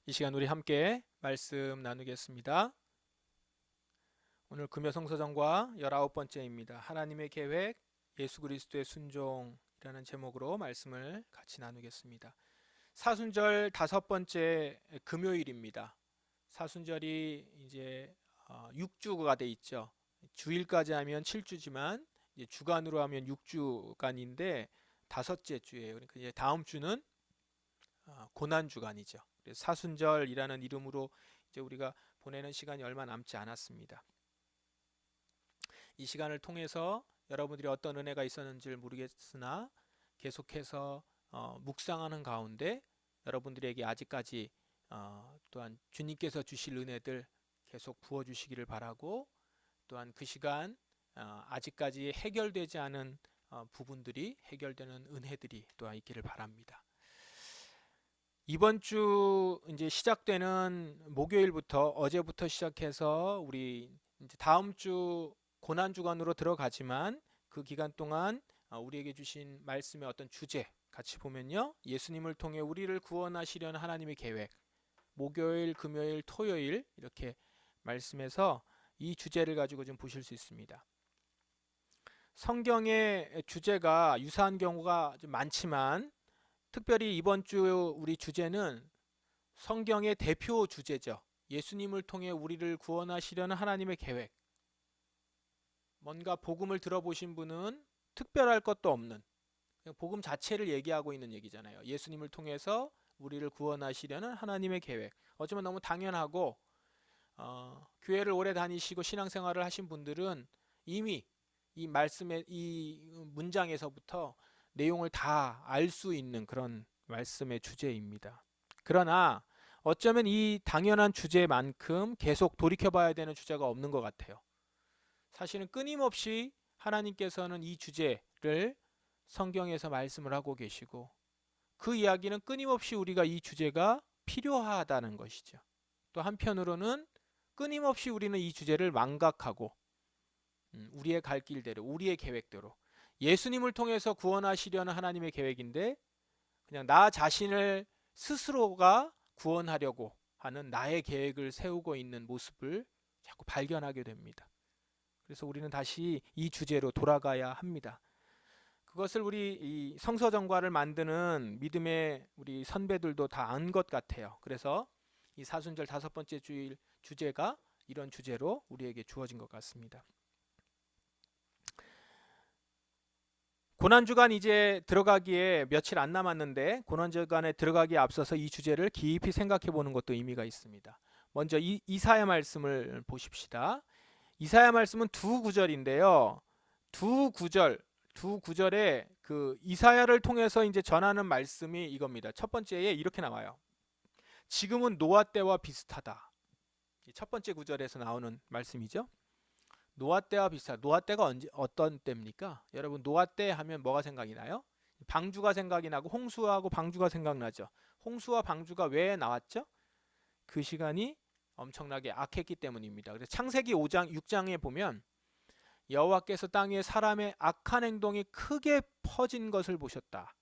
이 시간 우리 함께 말씀 나누겠습니다. 오늘 금요성서전과 19번째입니다. 하나님의 계획, 예수 그리스도의 순종이라는 제목으로 말씀을 같이 나누겠습니다. 사순절 5번째 금요일입니다. 사순절이 이제 6주가 돼 있죠. 주일까지 하면 7주지만 이제 주간으로 하면 6주간인데 다섯째 주예요. 그러니까 이제 다음 주는 고난 주간이죠. 그래서 사순절이라는 이름으로 이제 우리가 보내는 시간이 얼마 남지 않았습니다. 이 시간을 통해서 여러분들이 어떤 은혜가 있었는지를 모르겠으나 계속해서 묵상하는 가운데 여러분들에게 아직까지 또한 주님께서 주실 은혜들 계속 부어주시기를 바라고, 또한 그 시간 아직까지 해결되지 않은 부분들이 해결되는 은혜들이 또한 있기를 바랍니다. 이번 주 이제 시작되는 목요일부터, 어제부터 시작해서 우리 이제 다음 주 고난 주간으로 들어가지만 그 기간 동안 우리에게 주신 말씀의 어떤 주제 같이 보면요, 예수님을 통해 우리를 구원하시려는 하나님의 계획, 목요일, 금요일, 토요일 이렇게 말씀에서 이 주제를 가지고 좀 보실 수 있습니다. 성경의 주제가 유사한 경우가 좀 많지만 특별히 이번 주 우리 주제는 성경의 대표 주제죠. 예수님을 통해 우리를 구원하시려는 하나님의 계획. 뭔가 복음을 들어보신 분은 특별할 것도 없는 그냥 복음 자체를 얘기하고 있는 얘기잖아요. 예수님을 통해서 우리를 구원하시려는 하나님의 계획. 어쩌면 너무 당연하고 교회를 오래 다니시고 신앙생활을 하신 분들은 이미 이 말씀의 이 문장에서부터 내용을 다 알 수 있는 그런 말씀의 주제입니다. 그러나 어쩌면 이 당연한 주제만큼 계속 돌이켜봐야 되는 주제가 없는 것 같아요. 사실은 끊임없이 하나님께서는 이 주제를 성경에서 말씀을 하고 계시고, 그 이야기는 끊임없이 우리가 이 주제가 필요하다는 것이죠. 또 한편으로는 끊임없이 우리는 이 주제를 망각하고 우리의 갈 길대로, 우리의 계획대로, 예수님을 통해서 구원하시려는 하나님의 계획인데 그냥 나 자신을 스스로가 구원하려고 하는 나의 계획을 세우고 있는 모습을 자꾸 발견하게 됩니다. 그래서 우리는 다시 이 주제로 돌아가야 합니다. 그것을 우리 이 성서정과를 만드는 믿음의 우리 선배들도 다 안 것 같아요. 그래서 이 사순절 5번째 주일 주제가 이런 주제로 우리에게 주어진 것 같습니다. 고난주간 이제 들어가기에 며칠 안 남았는데, 고난주간에 들어가기에 앞서서 이 주제를 깊이 생각해 보는 것도 의미가 있습니다. 먼저 이사야 말씀을 보십시다. 이사야 말씀은 두 구절인데요. 두 구절에 그 이사야를 통해서 이제 전하는 말씀이 이겁니다. 첫 번째에 이렇게 나와요. 지금은 노아 때와 비슷하다. 첫 번째 구절에서 나오는 말씀이죠. 노아 때와 비슷하다. 노아 때가 언제 어떤 때입니까? 여러분, 노아 때 하면 뭐가 생각이 나요? 방주가 생각이 나고 홍수하고 방주가 생각나죠. 홍수와 방주가 왜 나왔죠? 그 시간이 엄청나게 악했기 때문입니다. 그래서 창세기 5장 6장에 보면 여호와께서 땅 위에 사람의 악한 행동이 크게 퍼진 것을 보셨다.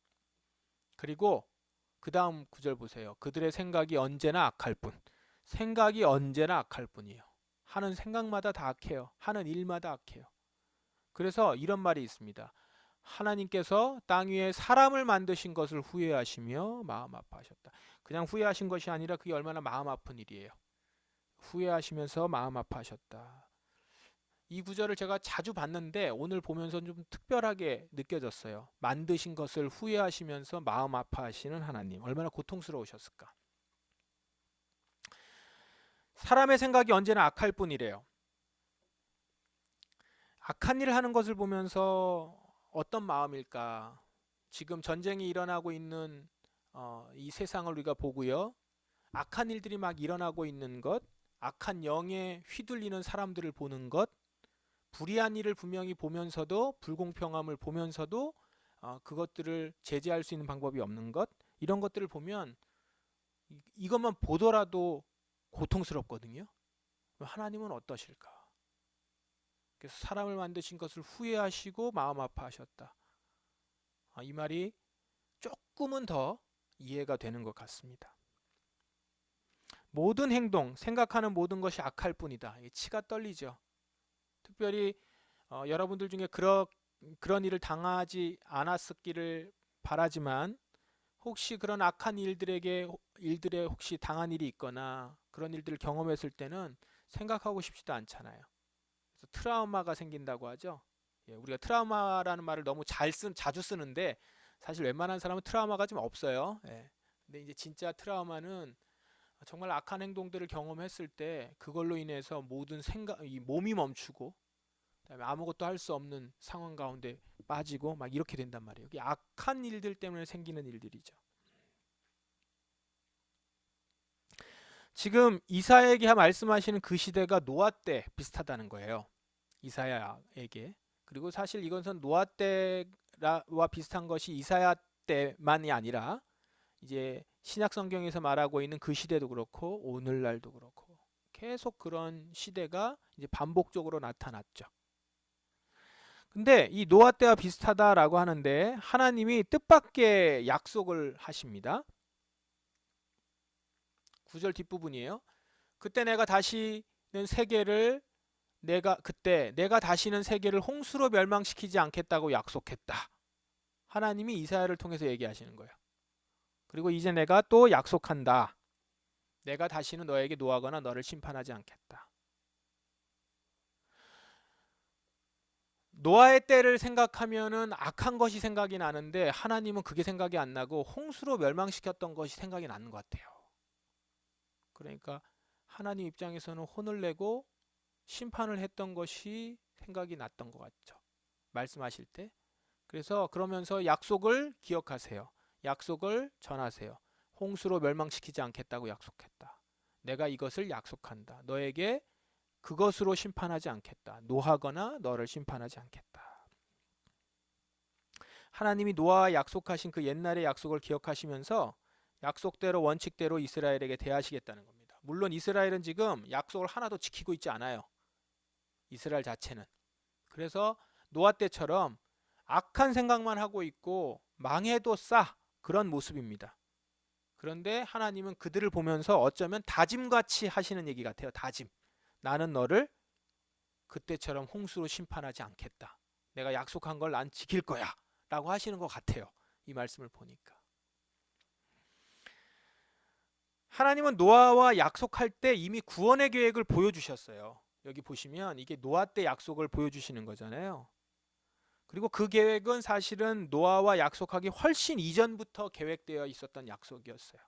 그리고 그 다음 구절 보세요. 그들의 생각이 언제나 악할 뿐. 생각이 언제나 악할 뿐이에요. 하는 생각마다 다 악해요. 하는 일마다 악해요. 그래서 이런 말이 있습니다. 하나님께서 땅 위에 사람을 만드신 것을 후회하시며 마음 아파하셨다. 그냥 후회하신 것이 아니라 그게 얼마나 마음 아픈 일이에요. 후회하시면서 마음 아파하셨다. 이 구절을 제가 자주 봤는데 오늘 보면서 좀 특별하게 느껴졌어요. 만드신 것을 후회하시면서 마음 아파하시는 하나님, 얼마나 고통스러우셨을까. 사람의 생각이 언제나 악할 뿐이래요. 악한 일을 하는 것을 보면서 어떤 마음일까. 지금 전쟁이 일어나고 있는 이 세상을 우리가 보고요, 악한 일들이 막 일어나고 있는 것, 악한 영에 휘둘리는 사람들을 보는 것, 불의한 일을 분명히 보면서도, 불공평함을 보면서도 그것들을 제재할 수 있는 방법이 없는 것, 이런 것들을 보면 이것만 보더라도 고통스럽거든요. 하나님은 어떠실까? 그래서 사람을 만드신 것을 후회하시고 마음 아파하셨다. 이 말이 조금은 더 이해가 되는 것 같습니다. 모든 행동, 생각하는 모든 것이 악할 뿐이다. 치가 떨리죠. 특별히 여러분들 중에 그런 일을 당하지 않았었기를 바라지만 혹시 그런 악한 일들에 혹시 당한 일이 있거나 그런 일들을 경험했을 때는 생각하고 싶지도 않잖아요. 그래서 트라우마가 생긴다고 하죠. 우리가 트라우마라는 말을 너무 자주 쓰는데 사실 웬만한 사람은 트라우마가 좀 없어요. 근데 이제 진짜 트라우마는 정말 악한 행동들을 경험했을 때 그걸로 인해서 모든 이 몸이 멈추고 그다음에 아무것도 할 수 없는 상황 가운데 빠지고 막 이렇게 된단 말이에요. 이게 악한 일들 때문에 생기는 일들이죠. 지금 이사야에게 말씀하시는 그 시대가 노아 때 비슷하다는 거예요. 이사야에게. 그리고 사실 이것은 노아 때와 비슷한 것이 이사야 때만이 아니라 이제 신약 성경에서 말하고 있는 그 시대도 그렇고 오늘날도 그렇고 계속 그런 시대가 이제 반복적으로 나타났죠. 근데 이 노아 때와 비슷하다라고 하는데 하나님이 뜻밖의 약속을 하십니다. 9절 뒷부분이에요. 그때 내가 다시는 세계를 홍수로 멸망시키지 않겠다고 약속했다. 하나님이 이사야를 통해서 얘기하시는 거예요. 그리고 이제 내가 또 약속한다. 내가 다시는 너에게 노하거나 너를 심판하지 않겠다. 노아의 때를 생각하면은 악한 것이 생각이 나는데 하나님은 그게 생각이 안 나고 홍수로 멸망시켰던 것이 생각이 나는 것 같아요. 그러니까 하나님 입장에서는 혼을 내고 심판을 했던 것이 생각이 났던 것 같죠. 말씀하실 때. 그래서 그러면서 약속을 기억하세요. 약속을 전하세요. 홍수로 멸망시키지 않겠다고 약속했다. 내가 이것을 약속한다. 너에게 그것으로 심판하지 않겠다. 노하거나 너를 심판하지 않겠다. 하나님이 노아와 약속하신 그 옛날의 약속을 기억하시면서 약속대로 원칙대로 이스라엘에게 대하시겠다는 겁니다. 물론 이스라엘은 지금 약속을 하나도 지키고 있지 않아요. 이스라엘 자체는. 그래서 노아 때처럼 악한 생각만 하고 있고 망해도 그런 모습입니다. 그런데 하나님은 그들을 보면서 어쩌면 다짐같이 하시는 얘기 같아요. 다짐. 나는 너를 그때처럼 홍수로 심판하지 않겠다. 내가 약속한 걸 난 지킬 거야. 라고 하시는 것 같아요. 이 말씀을 보니까. 하나님은 노아와 약속할 때 이미 구원의 계획을 보여주셨어요. 여기 보시면 이게 노아 때 약속을 보여주시는 거잖아요. 그리고 그 계획은 사실은 노아와 약속하기 훨씬 이전부터 계획되어 있었던 약속이었어요.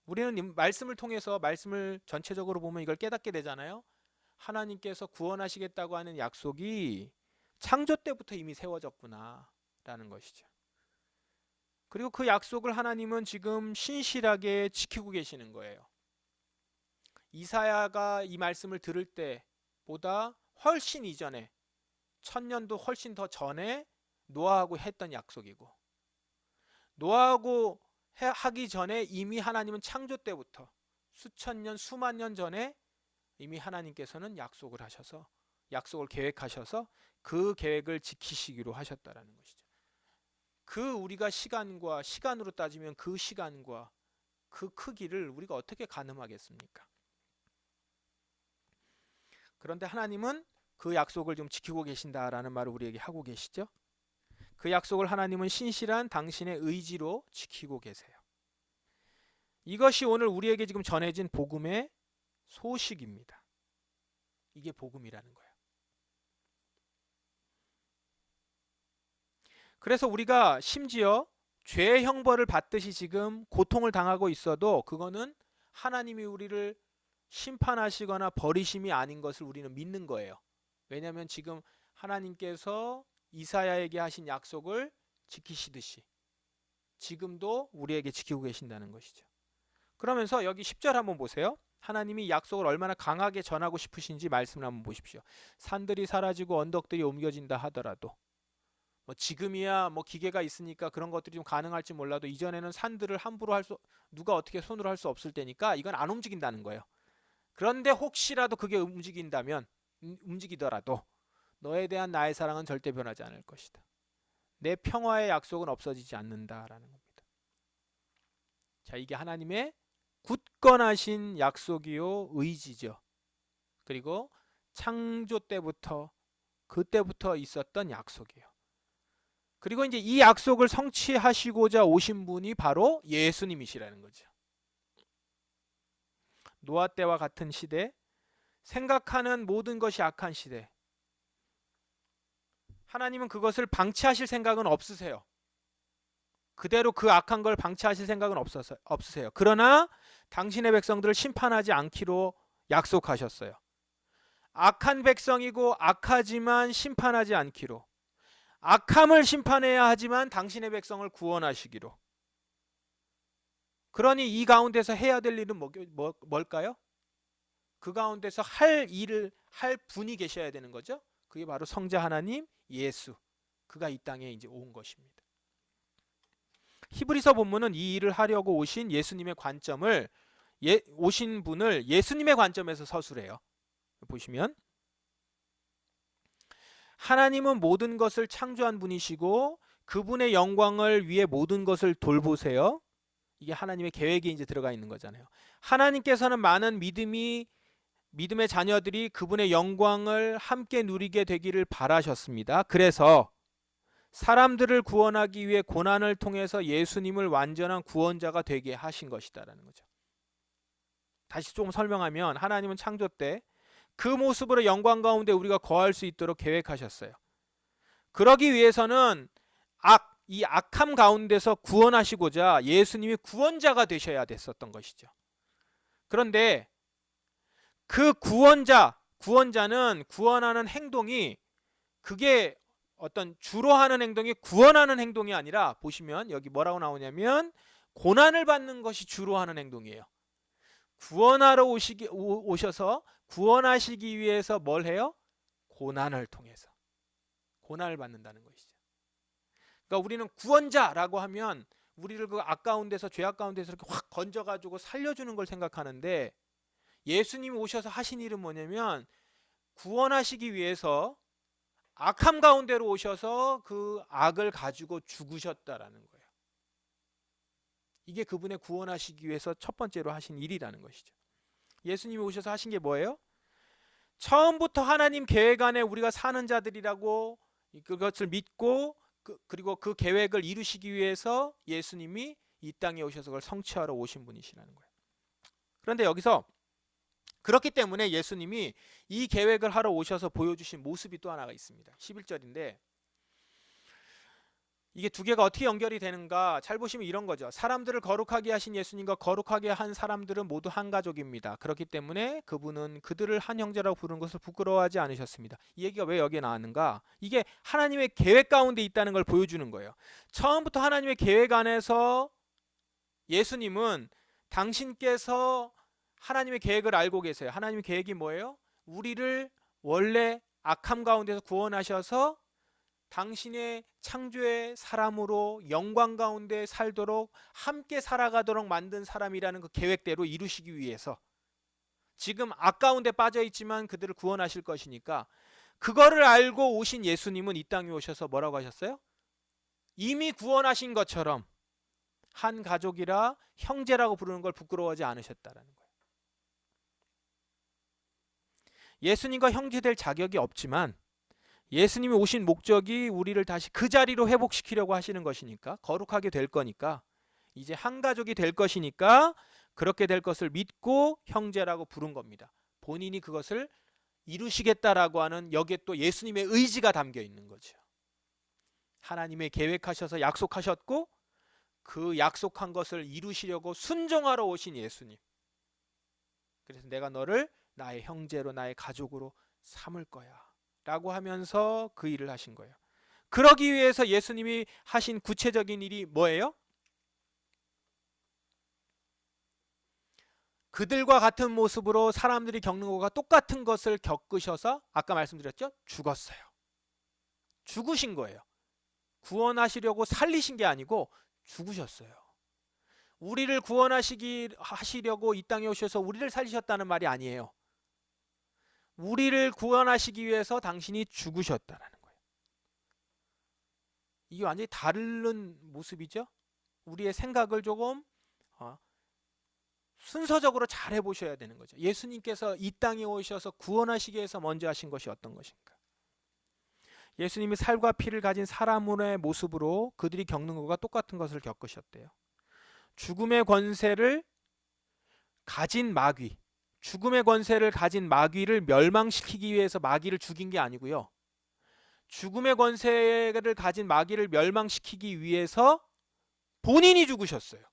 우리는 말씀을 통해서 말씀을 전체적으로 보면 이걸 깨닫게 되잖아요. 하나님께서 구원하시겠다고 하는 약속이 창조 때부터 이미 세워졌구나 라는 것이죠. 그리고 그 약속을 하나님은 지금 신실하게 지키고 계시는 거예요. 이사야가 이 말씀을 들을 때보다 훨씬 이전에 1000년도 훨씬 더 전에 노아하고 했던 약속이고 노아하고 하기 전에 이미 하나님은 창조 때부터 수천 년 수만 년 전에 이미 하나님께서는 약속을 하셔서 약속을 계획하셔서 그 계획을 지키시기로 하셨다라는 것이죠. 그 우리가 시간으로 따지면 그 시간과 그 크기를 우리가 어떻게 가늠하겠습니까? 그런데 하나님은 그 약속을 좀 지키고 계신다라는 말을 우리에게 하고 계시죠. 그 약속을 하나님은 신실한 당신의 의지로 지키고 계세요. 이것이 오늘 우리에게 지금 전해진 복음의 소식입니다. 이게 복음이라는 거예요. 그래서 우리가 심지어 죄의 형벌을 받듯이 지금 고통을 당하고 있어도 그거는 하나님이 우리를 심판하시거나 버리심이 아닌 것을 우리는 믿는 거예요. 왜냐하면 지금 하나님께서 이사야에게 하신 약속을 지키시듯이 지금도 우리에게 지키고 계신다는 것이죠. 그러면서 여기 10절 한번 보세요. 하나님이 약속을 얼마나 강하게 전하고 싶으신지 말씀을 한번 보십시오. 산들이 사라지고 언덕들이 옮겨진다 하더라도 지금이야 기계가 있으니까 그런 것들이 좀 가능할지 몰라도 이전에는 산들을 함부로 누가 어떻게 손으로 할 수 없을 때니까 이건 안 움직인다는 거예요. 그런데 혹시라도 그게 움직이더라도 너에 대한 나의 사랑은 절대 변하지 않을 것이다. 내 평화의 약속은 없어지지 않는다라는 겁니다. 자, 이게 하나님의 굳건하신 약속이요 의지죠. 그리고 창조 때부터 그때부터 있었던 약속이에요. 그리고 이제 이 약속을 성취하시고자 오신 분이 바로 예수님이시라는 거죠. 노아 때와 같은 시대, 생각하는 모든 것이 악한 시대, 하나님은 그것을 방치하실 생각은 없으세요. 그대로 그 악한 걸 방치하실 생각은 없으세요. 그러나 당신의 백성들을 심판하지 않기로 약속하셨어요. 악한 백성이고 악하지만 심판하지 않기로, 악함을 심판해야 하지만 당신의 백성을 구원하시기로. 그러니 이 가운데서 해야 될 일은 뭘까요? 그 가운데서 할 일을 할 분이 계셔야 되는 거죠. 그게 바로 성자 하나님 예수, 그가 이 땅에 이제 온 것입니다. 히브리서 본문은 이 일을 하려고 오신 예수님의 관점을, 오신 분을 예수님의 관점에서 서술해요. 보시면 하나님은 모든 것을 창조한 분이시고 그분의 영광을 위해 모든 것을 돌보세요. 이게 하나님의 계획이 이제 들어가 있는 거잖아요. 하나님께서는 많은 믿음의 자녀들이 그분의 영광을 함께 누리게 되기를 바라셨습니다. 그래서 사람들을 구원하기 위해 고난을 통해서 예수님을 완전한 구원자가 되게 하신 것이다라는 거죠. 다시 조금 설명하면 하나님은 창조 때 그 모습으로 영광 가운데 우리가 거할 수 있도록 계획하셨어요. 그러기 위해서는 이 악함 가운데서 구원하시고자 예수님이 구원자가 되셔야 됐었던 것이죠. 그런데 그 구원자는 구원하는 행동이, 그게 어떤 주로 하는 행동이 구원하는 행동이 아니라, 보시면 여기 뭐라고 나오냐면 고난을 받는 것이 주로 하는 행동이에요. 구원하러 오셔서 구원하시기 위해서 뭘 해요? 고난을 통해서 고난을 받는다는 것이죠. 그러니까 우리는 구원자라고 하면 우리를 그 악 가운데서, 죄악 가운데서 이렇게 확 건져가지고 살려주는 걸 생각하는데, 예수님이 오셔서 하신 일은 뭐냐면 구원하시기 위해서 악함 가운데로 오셔서 그 악을 가지고 죽으셨다라는 거예요. 이게 그분의 구원하시기 위해서 첫 번째로 하신 일이라는 것이죠. 예수님이 오셔서 하신 게 뭐예요? 처음부터 하나님 계획 안에 우리가 사는 자들이라고 그것을 믿고 그리고 그 계획을 이루시기 위해서 예수님이 이 땅에 오셔서 그걸 성취하러 오신 분이시라는 거예요. 그런데 여기서 그렇기 때문에 예수님이 이 계획을 하러 오셔서 보여주신 모습이 또 하나가 있습니다. 11절인데 이게 두 개가 어떻게 연결이 되는가 잘 보시면 이런 거죠. 사람들을 거룩하게 하신 예수님과 거룩하게 한 사람들은 모두 한 가족입니다. 그렇기 때문에 그분은 그들을 한 형제라고 부르는 것을 부끄러워하지 않으셨습니다. 이 얘기가 왜 여기에 나왔는가? 이게 하나님의 계획 가운데 있다는 걸 보여주는 거예요. 처음부터 하나님의 계획 안에서 예수님은 당신께서 하나님의 계획을 알고 계세요. 하나님의 계획이 뭐예요? 우리를 원래 악함 가운데서 구원하셔서 당신의 창조의 사람으로 영광 가운데 살도록 함께 살아가도록 만든 사람이라는 그 계획대로 이루시기 위해서, 지금 악 가운데 빠져 있지만 그들을 구원하실 것이니까 그거를 알고 오신 예수님은 이 땅에 오셔서 뭐라고 하셨어요? 이미 구원하신 것처럼 한 가족이라 형제라고 부르는 걸 부끄러워하지 않으셨다라는 거예요. 예수님과 형제될 자격이 없지만 예수님이 오신 목적이 우리를 다시 그 자리로 회복시키려고 하시는 것이니까, 거룩하게 될 거니까, 이제 한 가족이 될 것이니까 그렇게 될 것을 믿고 형제라고 부른 겁니다. 본인이 그것을 이루시겠다라고 하는, 여기에 또 예수님의 의지가 담겨 있는 거죠. 하나님의 계획하셔서 약속하셨고 그 약속한 것을 이루시려고 순종하러 오신 예수님. 그래서 내가 너를 나의 형제로, 나의 가족으로 삼을 거야 라고 하면서 그 일을 하신 거예요. 그러기 위해서 예수님이 하신 구체적인 일이 뭐예요? 그들과 같은 모습으로 사람들이 겪는 것과 똑같은 것을 겪으셔서, 아까 말씀드렸죠? 죽었어요. 죽으신 거예요. 구원하시려고 살리신 게 아니고 죽으셨어요. 우리를 하시려고 이 땅에 오셔서 우리를 살리셨다는 말이 아니에요. 우리를 구원하시기 위해서 당신이 죽으셨다라는 거예요. 이게 완전히 다른 모습이죠. 우리의 생각을 조금 순서적으로 잘 해보셔야 되는 거죠. 예수님께서 이 땅에 오셔서 구원하시기 위해서 먼저 하신 것이 어떤 것인가? 예수님이 살과 피를 가진 사람의 모습으로 그들이 겪는 것과 똑같은 것을 겪으셨대요. 죽음의 권세를 가진 마귀, 죽음의 권세를 가진 마귀를 멸망시키기 위해서 마귀를 죽인 게 아니고요. 죽음의 권세를 가진 마귀를 멸망시키기 위해서 본인이 죽으셨어요.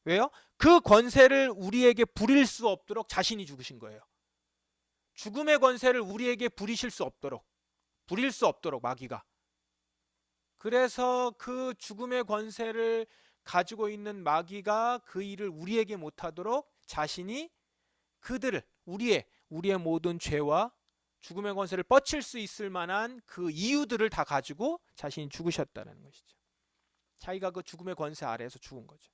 왜요? 그 권세를 우리에게 부릴 수 없도록 자신이 죽으신 거예요. 죽음의 권세를 우리에게 부리실 수 없도록, 부릴 수 없도록 마귀가. 그래서 그 죽음의 권세를 가지고 있는 마귀가 그 일을 우리에게 못하도록 자신이 그들을 우리의 모든 죄와 죽음의 권세를 뻗칠 수 있을 만한 그 이유들을 다 가지고 자신이 죽으셨다는 것이죠. 자기가 그 죽음의 권세 아래에서 죽은 거죠.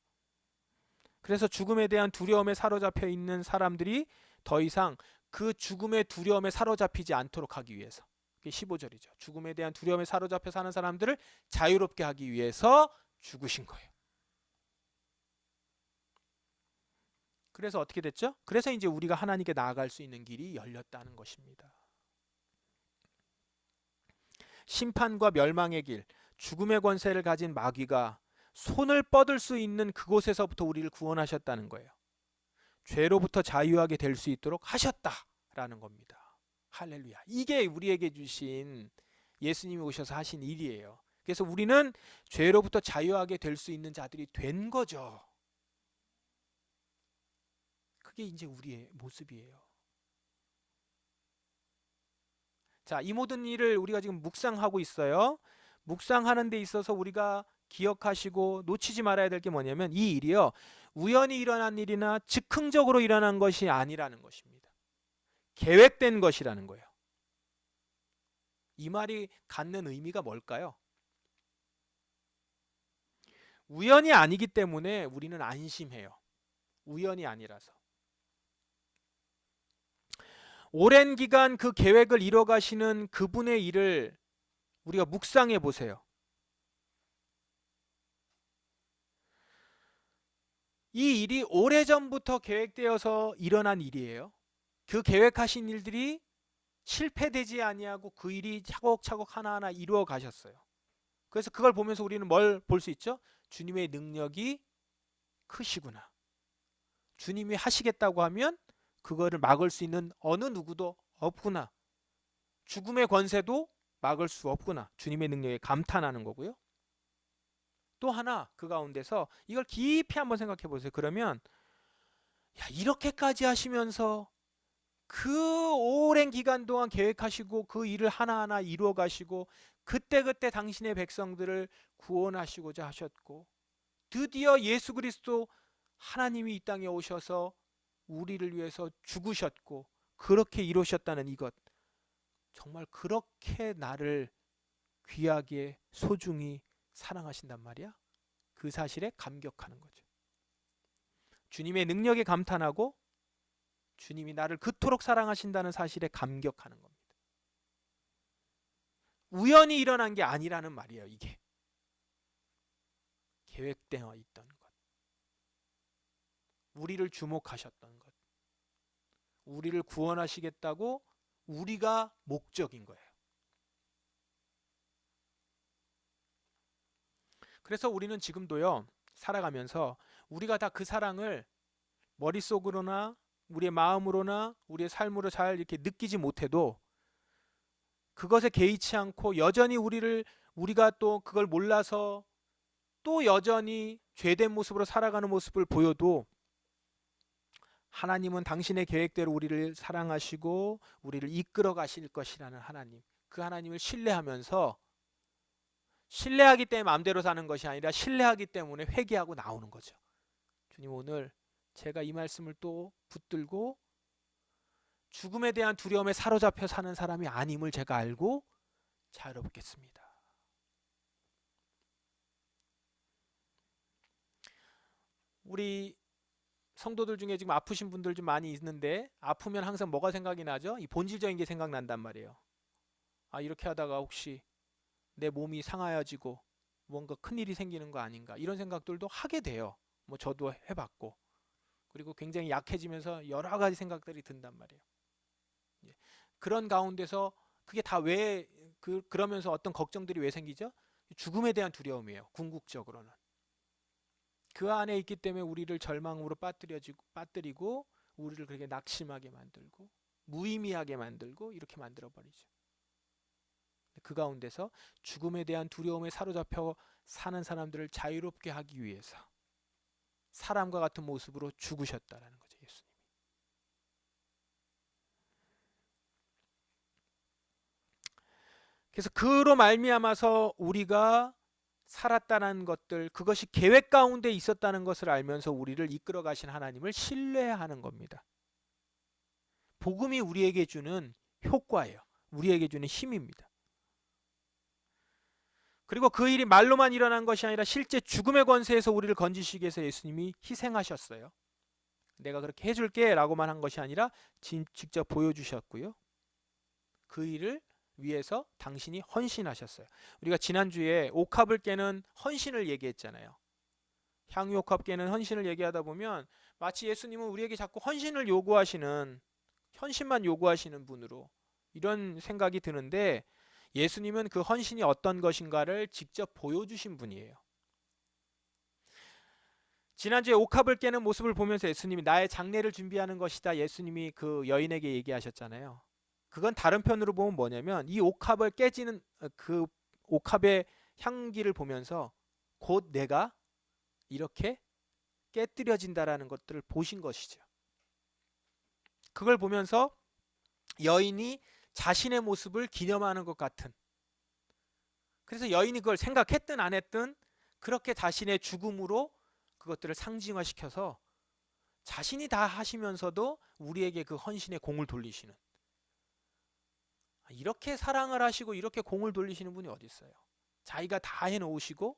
그래서 죽음에 대한 두려움에 사로잡혀 있는 사람들이 더 이상 그 죽음의 두려움에 사로잡히지 않도록 하기 위해서, 그게 15절이죠. 죽음에 대한 두려움에 사로잡혀 사는 사람들을 자유롭게 하기 위해서 죽으신 거예요. 그래서 어떻게 됐죠? 그래서 이제 우리가 하나님께 나아갈 수 있는 길이 열렸다는 것입니다. 심판과 멸망의 길, 죽음의 권세를 가진 마귀가 손을 뻗을 수 있는 그곳에서부터 우리를 구원하셨다는 거예요. 죄로부터 자유하게 될 수 있도록 하셨다라는 겁니다. 할렐루야. 이게 우리에게 주신, 예수님이 오셔서 하신 일이에요. 그래서 우리는 죄로부터 자유하게 될 수 있는 자들이 된 거죠. 그게 이제 우리의 모습이에요. 자, 이 모든 일을 우리가 지금 묵상하고 있어요. 묵상하는 데 있어서 우리가 기억하시고 놓치지 말아야 될 게 뭐냐면, 이 일이요, 우연히 일어난 일이나 즉흥적으로 일어난 것이 아니라는 것입니다. 계획된 것이라는 거예요. 이 말이 갖는 의미가 뭘까요? 우연이 아니기 때문에 우리는 안심해요. 우연이 아니라서. 오랜 기간 그 계획을 이뤄가시는 그분의 일을 우리가 묵상해 보세요. 이 일이 오래전부터 계획되어서 일어난 일이에요. 그 계획하신 일들이 실패되지 아니하고 그 일이 차곡차곡 하나하나 이루어 가셨어요. 그래서 그걸 보면서 우리는 뭘 볼 수 있죠? 주님의 능력이 크시구나. 주님이 하시겠다고 하면 그거를 막을 수 있는 어느 누구도 없구나. 죽음의 권세도 막을 수 없구나. 주님의 능력에 감탄하는 거고요. 또 하나, 그 가운데서 이걸 깊이 한번 생각해 보세요. 그러면, 야, 이렇게까지 하시면서 그 오랜 기간 동안 계획하시고 그 일을 하나하나 이루어 가시고 그때그때 당신의 백성들을 구원하시고자 하셨고, 드디어 예수 그리스도 하나님이 이 땅에 오셔서 우리를 위해서 죽으셨고 그렇게 이루셨다는 이것, 정말 그렇게 나를 귀하게 소중히 사랑하신단 말이야. 그 사실에 감격하는 거죠. 주님의 능력에 감탄하고 주님이 나를 그토록 사랑하신다는 사실에 감격하는 겁니다. 우연히 일어난 게 아니라는 말이에요. 이게 계획되어 있던 것, 우리를 주목하셨던 것, 우리를 구원하시겠다고 우리가 목적인 거예요. 그래서 우리는 지금도요, 살아가면서 우리가 다 그 사랑을 머릿속으로나 우리의 마음으로나 우리의 삶으로 잘 이렇게 느끼지 못해도, 그것에 개의치 않고 여전히 우리가 또 그걸 몰라서 또 여전히 죄된 모습으로 살아가는 모습을 보여도, 하나님은 당신의 계획대로 우리를 사랑하시고 우리를 이끌어 가실 것이라는 하나님, 그 하나님을 신뢰하면서, 신뢰하기 때문에 마음대로 사는 것이 아니라 신뢰하기 때문에 회개하고 나오는 거죠. 주님, 오늘 제가 이 말씀을 또 붙들고 죽음에 대한 두려움에 사로잡혀 사는 사람이 아님을 제가 알고 자유롭겠습니다. 우리 성도들 중에 지금 아프신 분들 좀 많이 있는데, 아프면 항상 뭐가 생각이 나죠? 이 본질적인 게 생각난단 말이에요. 아, 이렇게 하다가 혹시 내 몸이 상하여지고 뭔가 큰일이 생기는 거 아닌가, 이런 생각들도 하게 돼요. 뭐 저도 해봤고. 그리고 굉장히 약해지면서 여러 가지 생각들이 든단 말이에요. 예. 그런 가운데서 그게 다 왜 그러면서 어떤 걱정들이 왜 생기죠? 죽음에 대한 두려움이에요. 궁극적으로는. 그 안에 있기 때문에 우리를 절망으로 빠뜨리고 우리를 그렇게 낙심하게 만들고 무의미하게 만들고 이렇게 만들어 버리죠. 그 가운데서 죽음에 대한 두려움에 사로잡혀 사는 사람들을 자유롭게 하기 위해서 사람과 같은 모습으로 죽으셨다라는 거죠, 예수님이. 그래서 그로 말미암아서 우리가 살았다는 것들, 그것이 계획 가운데 있었다는 것을 알면서 우리를 이끌어 가신 하나님을 신뢰하는 겁니다. 복음이 우리에게 주는 효과예요. 우리에게 주는 힘입니다. 그리고 그 일이 말로만 일어난 것이 아니라 실제 죽음의 권세에서 우리를 건지시기 위해서 예수님이 희생하셨어요. 내가 그렇게 해줄게 라고만 한 것이 아니라 직접 보여주셨고요. 그 일을 위해서 당신이 헌신하셨어요. 우리가 지난주에 옥합을 깨는 헌신을 얘기했잖아요. 향유옥합 깨는 헌신을 얘기하다 보면 마치 예수님은 우리에게 자꾸 헌신을 요구하시는, 헌신만 요구하시는 분으로 이런 생각이 드는데, 예수님은 그 헌신이 어떤 것인가를 직접 보여주신 분이에요. 지난주에 옥합을 깨는 모습을 보면서 예수님이 나의 장례를 준비하는 것이다, 예수님이 그 여인에게 얘기하셨잖아요. 그건 다른 편으로 보면 뭐냐면 이 옥합을 깨지는 그 옥합의 향기를 보면서 곧 내가 이렇게 깨뜨려진다라는 것들을 보신 것이죠. 그걸 보면서 여인이 자신의 모습을 기념하는 것 같은, 그래서 여인이 그걸 생각했든 안 했든 그렇게 자신의 죽음으로 그것들을 상징화시켜서 자신이 다 하시면서도 우리에게 그 헌신의 공을 돌리시는, 이렇게 사랑을 하시고 이렇게 공을 돌리시는 분이 어디 있어요? 자기가 다 해놓으시고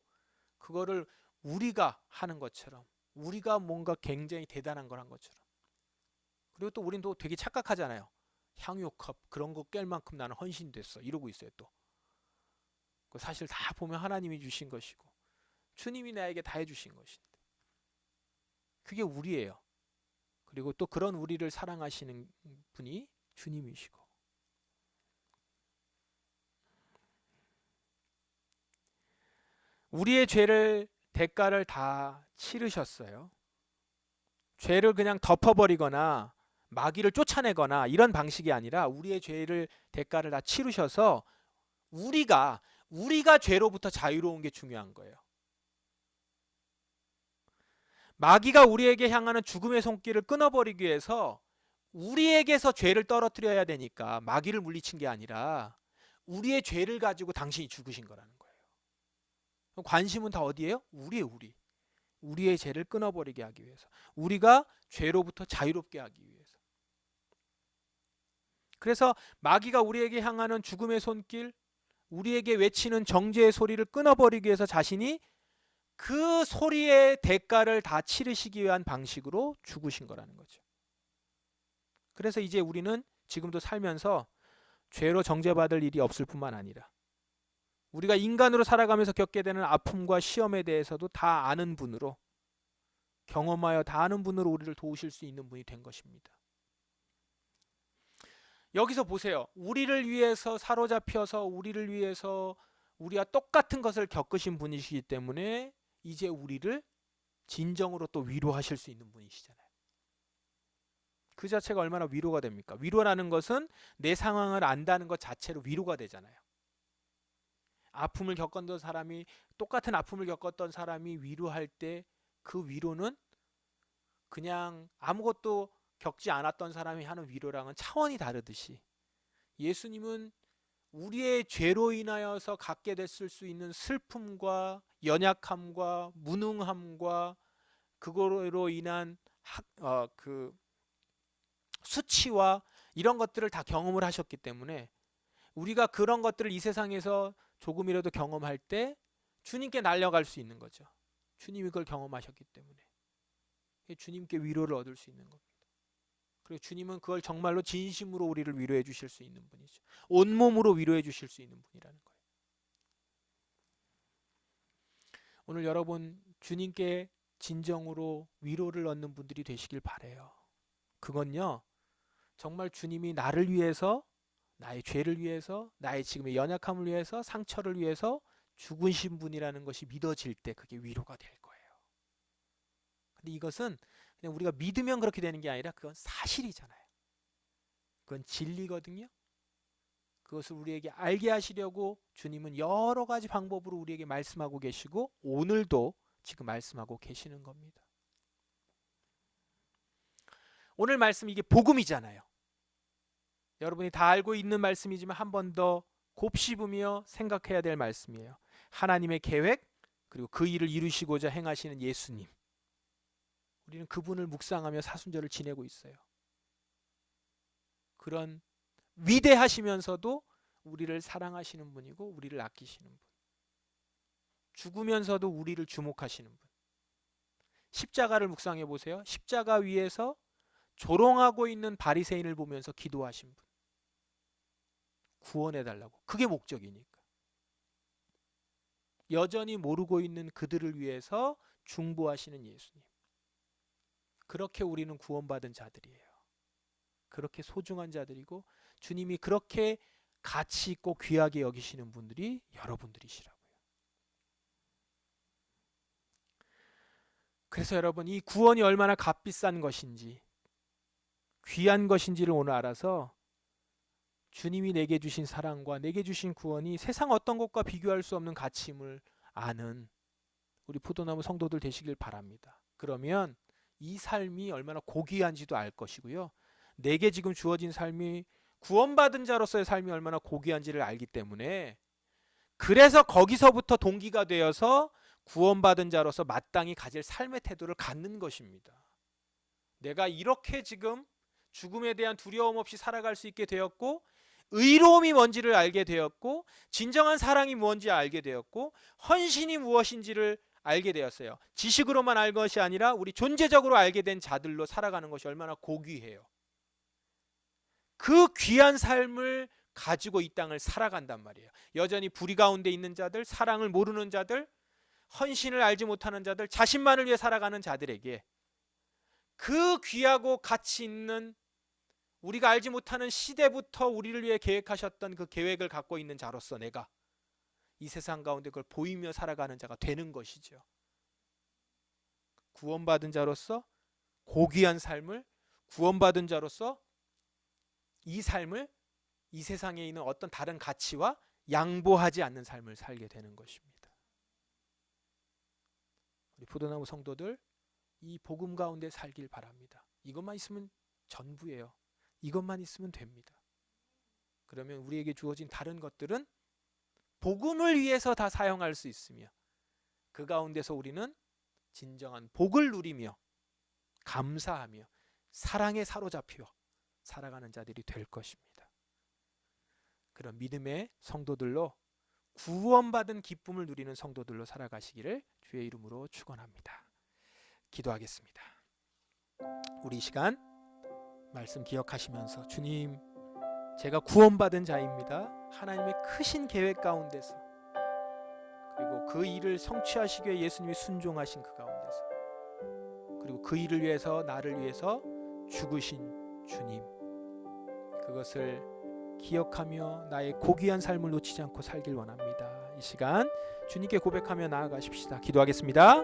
그거를 우리가 하는 것처럼, 우리가 뭔가 굉장히 대단한 걸 한 것처럼. 그리고 또 우린 또 되게 착각하잖아요. 향유컵 그런 거 깰 만큼 나는 헌신됐어 이러고 있어요. 또 사실 다 보면 하나님이 주신 것이고 주님이 나에게 다 해주신 것인데, 그게 우리예요. 그리고 또 그런 우리를 사랑하시는 분이 주님이시고, 우리의 죄를 대가를 다 치르셨어요. 죄를 그냥 덮어버리거나 마귀를 쫓아내거나 이런 방식이 아니라 우리의 죄를 대가를 다 치르셔서 우리가 죄로부터 자유로운 게 중요한 거예요. 마귀가 우리에게 향하는 죽음의 손길을 끊어버리기 위해서 우리에게서 죄를 떨어뜨려야 되니까 마귀를 물리친 게 아니라 우리의 죄를 가지고 당신이 죽으신 거라는 거예요. 관심은 다 어디예요? 우리의 죄를 끊어버리게 하기 위해서, 우리가 죄로부터 자유롭게 하기 위해서. 그래서 마귀가 우리에게 향하는 죽음의 손길, 우리에게 외치는 정죄의 소리를 끊어버리기 위해서 자신이 그 소리의 대가를 다 치르시기 위한 방식으로 죽으신 거라는 거죠. 그래서 이제 우리는 지금도 살면서 죄로 정죄받을 일이 없을 뿐만 아니라 우리가 인간으로 살아가면서 겪게 되는 아픔과 시험에 대해서도 다 아는 분으로, 경험하여 다 아는 분으로 우리를 도우실 수 있는 분이 된 것입니다. 여기서 보세요. 우리를 위해서 사로잡혀서 우리를 위해서 우리와 똑같은 것을 겪으신 분이시기 때문에 이제 우리를 진정으로 또 위로하실 수 있는 분이시잖아요. 그 자체가 얼마나 위로가 됩니까? 위로라는 것은 내 상황을 안다는 것 자체로 위로가 되잖아요. 아픔을 겪었던 사람이, 똑같은 아픔을 겪었던 사람이 위로할 때 그 위로는 그냥 아무것도 겪지 않았던 사람이 하는 위로랑은 차원이 다르듯이 예수님은 우리의 죄로 인하여서 갖게 됐을 수 있는 슬픔과 연약함과 무능함과 그거로 인한 그 수치와 이런 것들을 다 경험을 하셨기 때문에 우리가 그런 것들을 이 세상에서 조금이라도 경험할 때 주님께 날려갈 수 있는 거죠. 주님이 그걸 경험하셨기 때문에 주님께 위로를 얻을 수 있는 겁니다. 그리고 주님은 그걸 정말로 진심으로 우리를 위로해 주실 수 있는 분이죠. 온몸으로 위로해 주실 수 있는 분이라는 거예요. 오늘 여러분 주님께 진정으로 위로를 얻는 분들이 되시길 바라요. 그건요, 정말 주님이 나를 위해서, 나의 죄를 위해서, 나의 지금의 연약함을 위해서, 상처를 위해서 죽으신 분이라는 것이 믿어질 때 그게 위로가 될 거예요. 근데 이것은 그냥 우리가 믿으면 그렇게 되는 게 아니라 그건 사실이잖아요. 그건 진리거든요. 그것을 우리에게 알게 하시려고 주님은 여러 가지 방법으로 우리에게 말씀하고 계시고 오늘도 지금 말씀하고 계시는 겁니다. 오늘 말씀 이게 복음이잖아요. 여러분이 다 알고 있는 말씀이지만 한 번 더 곱씹으며 생각해야 될 말씀이에요. 하나님의 계획 그리고 그 일을 이루시고자 행하시는 예수님. 우리는 그분을 묵상하며 사순절을 지내고 있어요. 그런 위대하시면서도 우리를 사랑하시는 분이고 우리를 아끼시는 분. 죽으면서도 우리를 주목하시는 분. 십자가를 묵상해 보세요. 십자가 위에서 조롱하고 있는 바리새인을 보면서 기도하신 분. 구원해 달라고. 그게 목적이니까. 여전히 모르고 있는 그들을 위해서 중보하시는 예수님. 그렇게 우리는 구원받은 자들이에요. 그렇게 소중한 자들이고 주님이 그렇게 가치 있고 귀하게 여기시는 분들이 여러분들이시라고요. 그래서 여러분 이 구원이 얼마나 값비싼 것인지 귀한 것인지를 오늘 알아서 주님이 내게 주신 사랑과 내게 주신 구원이 세상 어떤 것과 비교할 수 없는 가치임을 아는 우리 포도나무 성도들 되시길 바랍니다. 그러면 이 삶이 얼마나 고귀한지도 알 것이고요. 내게 지금 주어진 삶이 구원받은 자로서의 삶이 얼마나 고귀한지를 알기 때문에 그래서 거기서부터 동기가 되어서 구원받은 자로서 마땅히 가질 삶의 태도를 갖는 것입니다. 내가 이렇게 지금 죽음에 대한 두려움 없이 살아갈 수 있게 되었고 의로움이 뭔지를 알게 되었고 진정한 사랑이 무엇인지 알게 되었고 헌신이 무엇인지를 알게 되었어요. 지식으로만 알 것이 아니라 우리 존재적으로 알게 된 자들로 살아가는 것이 얼마나 고귀해요. 그 귀한 삶을 가지고 이 땅을 살아간단 말이에요. 여전히 불의 가운데 있는 자들, 사랑을 모르는 자들, 헌신을 알지 못하는 자들, 자신만을 위해 살아가는 자들에게 그 귀하고 가치 있는 우리가 알지 못하는 시대부터 우리를 위해 계획하셨던 그 계획을 갖고 있는 자로서 내가 이 세상 가운데 그걸 보이며 살아가는 자가 되는 것이죠. 구원받은 자로서 고귀한 삶을, 구원받은 자로서 이 삶을 이 세상에 있는 어떤 다른 가치와 양보하지 않는 삶을 살게 되는 것입니다. 우리 포도나무 성도들 이 복음 가운데 살길 바랍니다. 이것만 있으면 전부예요. 이것만 있으면 됩니다. 그러면 우리에게 주어진 다른 것들은 복음을 위해서 다 사용할 수 있으며 그 가운데서 우리는 진정한 복을 누리며 감사하며 사랑에 사로잡혀 살아가는 자들이 될 것입니다. 그런 믿음의 성도들로 구원받은 기쁨을 누리는 성도들로 살아가시기를 주의 이름으로 축원합니다. 기도하겠습니다. 우리 이 시간 말씀 기억하시면서 주님 제가 구원받은 자입니다. 하나님의 크신 계획 가운데서 그리고 그 일을 성취하시기 위해 예수님이 순종하신 그 가운데서 그리고 그 일을 위해서 나를 위해서 죽으신 주님 그것을 기억하며 나의 고귀한 삶을 놓치지 않고 살길 원합니다. 이 시간 주님께 고백하며 나아가십시다. 기도하겠습니다.